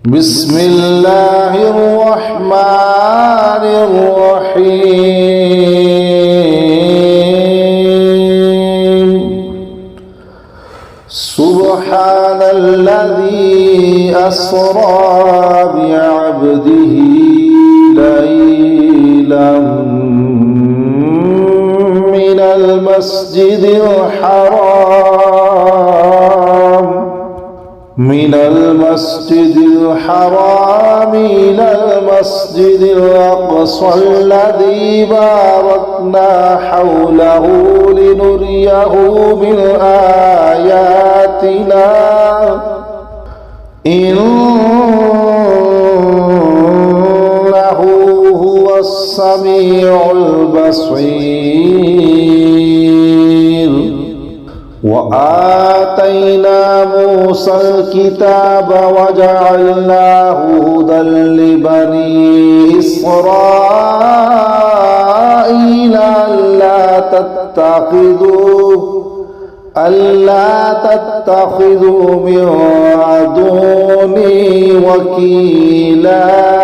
بسم الله الرحمن الرحيم سبحان الذي أسرى بعبده ليلا من المسجد الحرام إلى المسجد الأقصى الذي باركنا حوله لنريه من آياتنا إنه هو السميع البصير وآتينا موسى الكتاب وجعلناه هدى لبني إسرائيل ألا تتخذوا من دوني وكيلا